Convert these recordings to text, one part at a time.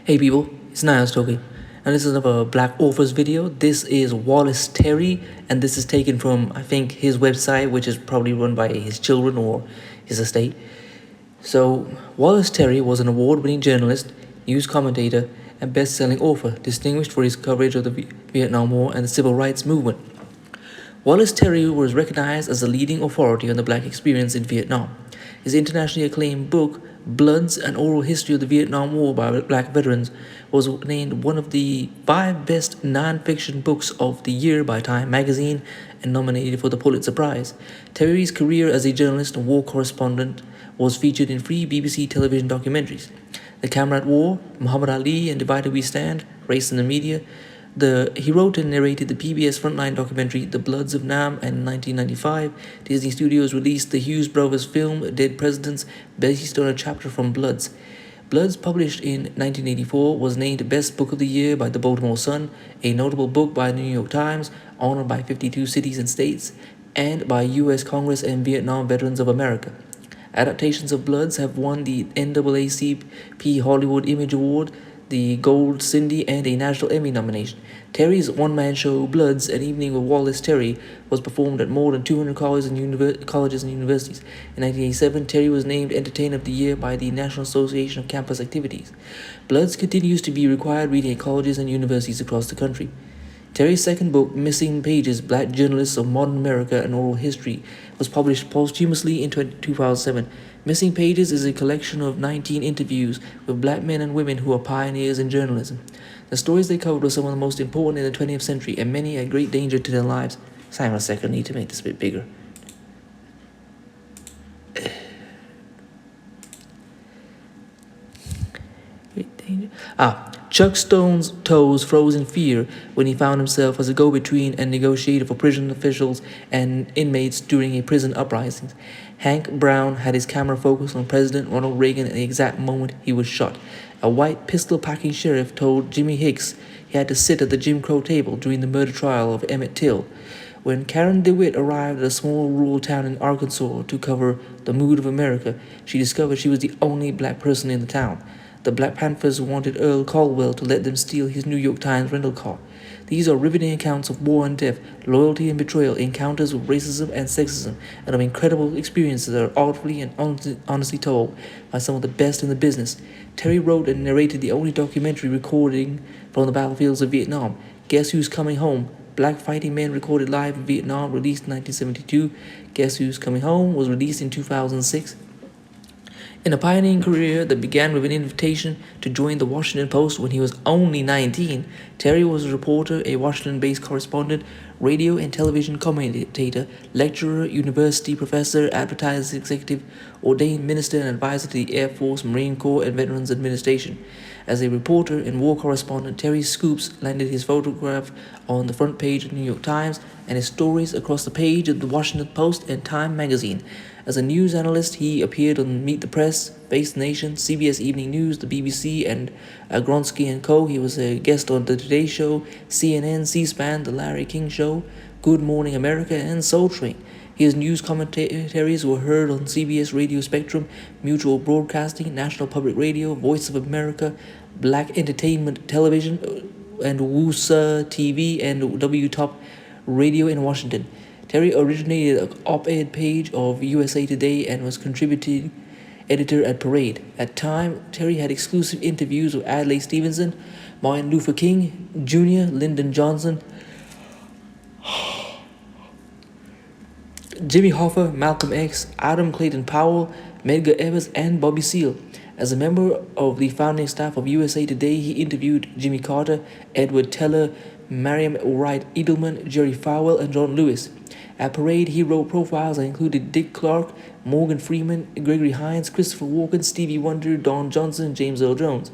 Hey people, it's Niyas talking, and this is another Black Authors video. This is Wallace Terry, and this is taken from, I think, his website, which is probably run by his children or his estate. So, Wallace Terry was an award-winning journalist, news commentator, and best-selling author, distinguished for his coverage of the Vietnam War and the Civil Rights Movement. Wallace Terry was recognized as a leading authority on the black experience in Vietnam. His internationally acclaimed book, Bloods: An Oral History of the Vietnam War by Black Veterans, was named one of the 5 best non-fiction books of the year by Time magazine and nominated for the Pulitzer Prize. Terry's career as a journalist and war correspondent was featured in 3 BBC television documentaries: The Camera at War, Muhammad Ali and Divided We Stand, Race in the Media. He wrote and narrated the PBS Frontline documentary The Bloods of Nam, and in 1995, Disney Studios released the Hughes Brothers film Dead Presidents, based on a chapter from Bloods. Bloods, published in 1984, was named Best Book of the Year by the Baltimore Sun, a notable book by the New York Times, honored by 52 cities and states, and by U.S. Congress and Vietnam Veterans of America. Adaptations of Bloods have won the NAACP Hollywood Image Award, the Gold Cindy, and a National Emmy nomination. Terry's one-man show, Bloods: An Evening with Wallace Terry, was performed at more than 200 colleges and universities. In 1987, Terry was named Entertainer of the Year by the National Association of Campus Activities. Bloods continues to be required reading at colleges and universities across the country. Terry's second book, Missing Pages: Black Journalists of Modern America and Oral History, was published posthumously in 2007. Missing Pages is a collection of 19 interviews with black men and women who are pioneers in journalism. The stories they covered were some of the most important in the 20th century, and many at great danger to their lives. Hang on a second, I need to make this a bit bigger. Great danger. Chuck Stone's toes froze in fear when he found himself as a go-between and negotiator for prison officials and inmates during a prison uprising. Hank Brown had his camera focused on President Ronald Reagan at the exact moment he was shot. A white pistol-packing sheriff told Jimmy Hicks he had to sit at the Jim Crow table during the murder trial of Emmett Till. When Karen Dewitt arrived at a small rural town in Arkansas to cover the mood of America, she discovered she was the only black person in the town. The Black Panthers wanted Earl Caldwell to let them steal his New York Times rental car. These are riveting accounts of war and death, loyalty and betrayal, encounters with racism and sexism, and of incredible experiences that are artfully and honestly told by some of the best in the business. Terry wrote and narrated the only documentary recording from the battlefields of Vietnam, Guess Who's Coming Home? Black Fighting Men Recorded Live in Vietnam, released in 1972. Guess Who's Coming Home was released in 2006. In a pioneering career that began with an invitation to join the Washington Post when he was only 19, Terry was a reporter, a Washington-based correspondent, radio and television commentator, lecturer, university professor, advertising executive, ordained minister, and advisor to the Air Force, Marine Corps, and Veterans Administration. As a reporter and war correspondent, Terry's scoops landed his photograph on the front page of the New York Times and his stories across the page of the Washington Post and Time magazine. As a news analyst, he appeared on Meet the Press, Face the Nation, CBS Evening News, the BBC, and Gronsky & Co. He was a guest on The Today Show, CNN, C-SPAN, The Larry King Show, Good Morning America, and Soul Train. His news commentaries were heard on CBS Radio Spectrum, Mutual Broadcasting, National Public Radio, Voice of America, Black Entertainment Television, and WUSA TV and W-Top Radio in Washington. Terry originated an op-ed page of USA Today and was contributing editor at Parade. At Time, Terry had exclusive interviews with Adlai Stevenson, Martin Luther King Jr., Lyndon Johnson, Jimmy Hoffa, Malcolm X, Adam Clayton Powell, Medgar Evers, and Bobby Seale. As a member of the founding staff of USA Today, he interviewed Jimmy Carter, Edward Teller, Mariam Wright Edelman, Jerry Falwell, and John Lewis. At Parade, he wrote profiles that included Dick Clark, Morgan Freeman, Gregory Hines, Christopher Walken, Stevie Wonder, Don Johnson, and James Earl Jones.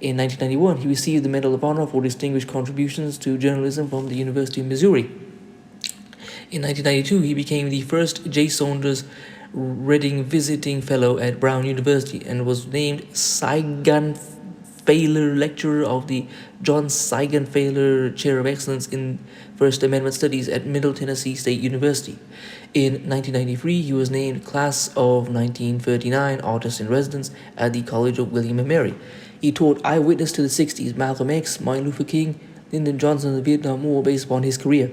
In 1991, he received the Medal of Honor for distinguished contributions to journalism from the University of Missouri. In 1992, he became the first J. Saunders Reading Visiting Fellow at Brown University and was named Saigon Failer Lecturer of the John Saigon Failer Chair of Excellence in First Amendment Studies at Middle Tennessee State University. In 1993, he was named Class of 1939 Artist in Residence at the College of William & Mary. He taught Eyewitness to the 60s, Malcolm X, Martin Luther King, Lyndon Johnson, and the Vietnam War based upon his career.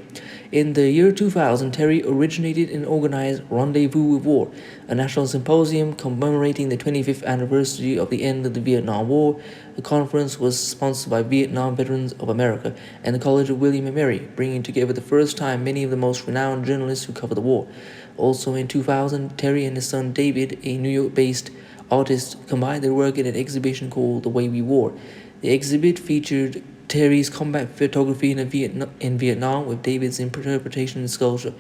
In the year 2000, Terry originated and organized Rendezvous with War, a national symposium commemorating the 25th anniversary of the end of the Vietnam War. The conference was sponsored by Vietnam Veterans of America and the College of William and Mary, bringing together the first time many of the most renowned journalists who covered the war. Also in 2000, Terry and his son David, a New York-based artist, combined their work in an exhibition called The Way We Wore. The exhibit featured Terry's combat photography in Vietnam with David's interpretation and sculpture.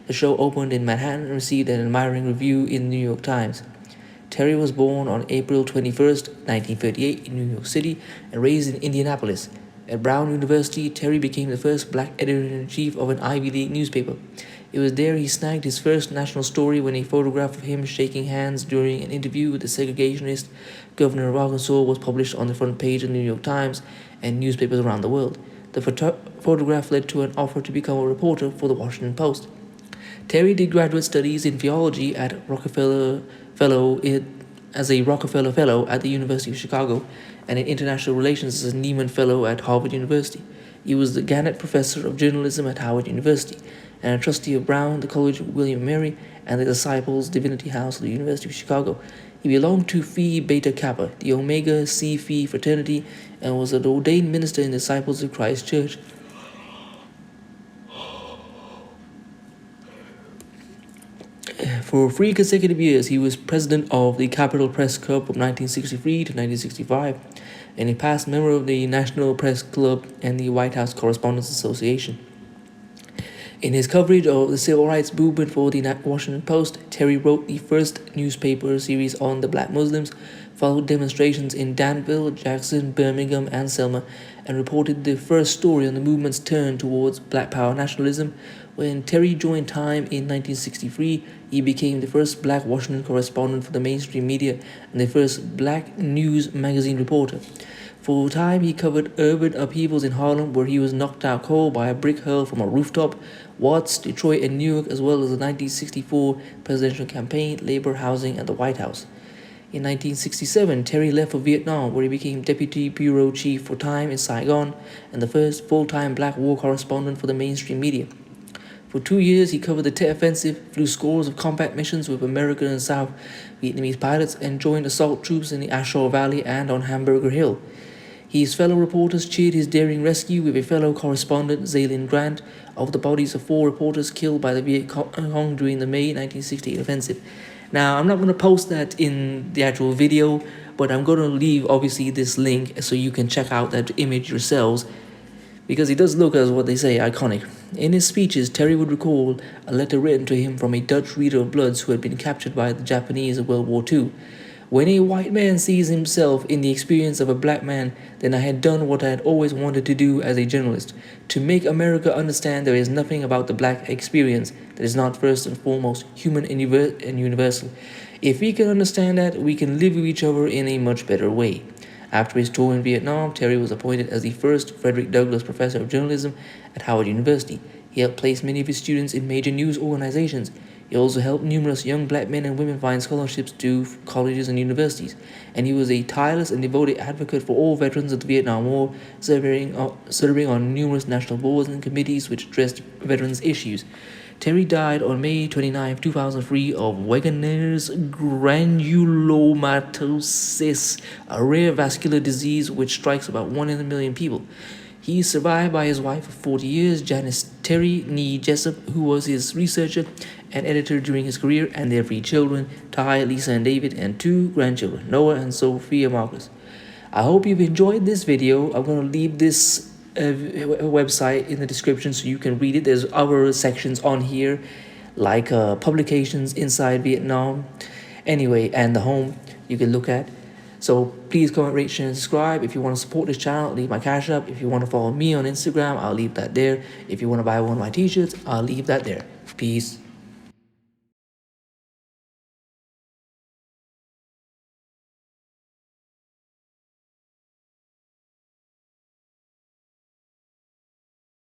The show opened in Manhattan and received an admiring review in the New York Times. Terry was born on April 21st, 1938 in New York City and raised in Indianapolis. At Brown University, Terry became the first black editor-in-chief of an Ivy League newspaper. It was there he snagged his first national story when a photograph of him shaking hands during an interview with the segregationist governor of Arkansas was published on the front page of the New York Times and newspapers around the world. The photograph led to an offer to become a reporter for the Washington Post. Terry did graduate studies in theology at as a Rockefeller Fellow at the University of Chicago and in international relations as a Nieman Fellow at Harvard University. He was the Gannett Professor of Journalism at Howard University and a trustee of Brown, the College of William and Mary, and the Disciples Divinity House of the University of Chicago. He belonged to Phi Beta Kappa, the Omega Psi Phi fraternity, and was an ordained minister in the Disciples of Christ Church. For 3 consecutive years, he was president of the Capitol Press Club from 1963 to 1965, and a past member of the National Press Club and the White House Correspondents Association. In his coverage of the civil rights movement for the Washington Post, Terry wrote the first newspaper series on the black Muslims, followed demonstrations in Danville, Jackson, Birmingham, and Selma, and reported the first story on the movement's turn towards black power nationalism. When Terry joined Time in 1963, he became the first black Washington correspondent for the mainstream media and the first black news magazine reporter. For a time, he covered urban upheavals in Harlem, where he was knocked out cold by a brick hurled from a rooftop, Watts, Detroit, and New York, as well as the 1964 presidential campaign, labor, housing, and the White House. In 1967, Terry left for Vietnam, where he became deputy bureau chief for Time in Saigon and the first full-time black war correspondent for the mainstream media. For 2 years, he covered the Tet Offensive, flew scores of combat missions with American and South Vietnamese pilots, and joined assault troops in the Ashore Valley and on Hamburger Hill. His fellow reporters cheered his daring rescue with a fellow correspondent, Zalin Grant, of the bodies of 4 reporters killed by the Viet Cong during the May 1968 offensive. Now, I'm not going to post that in the actual video, but I'm going to leave, obviously, this link so you can check out that image yourselves, because it does look, as what they say, iconic. In his speeches, Terry would recall a letter written to him from a Dutch reader of Bloods who had been captured by the Japanese in World War II. When a white man sees himself in the experience of a black man, then I had done what I had always wanted to do as a journalist, to make America understand there is nothing about the black experience that is not first and foremost human and universal. If we can understand that, we can live with each other in a much better way. After his tour in Vietnam, Terry was appointed as the first Frederick Douglass Professor of Journalism at Howard University. He helped place many of his students in major news organizations. He also helped numerous young black men and women find scholarships to colleges and universities, and he was a tireless and devoted advocate for all veterans of the Vietnam War, serving on numerous national boards and committees which addressed veterans' issues. Terry died on May 29, 2003 of Wegener's granulomatosis, a rare vascular disease which strikes about 1 in a million people. He is survived by his wife of 40 years, Janice Terry Nee Jessup, who was his researcher and editor during his career, and their 3 children, Ty, Lisa, and David, and 2 grandchildren, Noah and Sophia Marcus. I hope you've enjoyed this video. I'm going to leave this website in the description so you can read it. There's other sections on here, like publications inside Vietnam, anyway, and the home you can look at. So please comment, rate, share, and subscribe. If you want to support this channel, leave my cash up. If you want to follow me on Instagram, I'll leave that there. If you want to buy one of my t-shirts, I'll leave that there. Peace.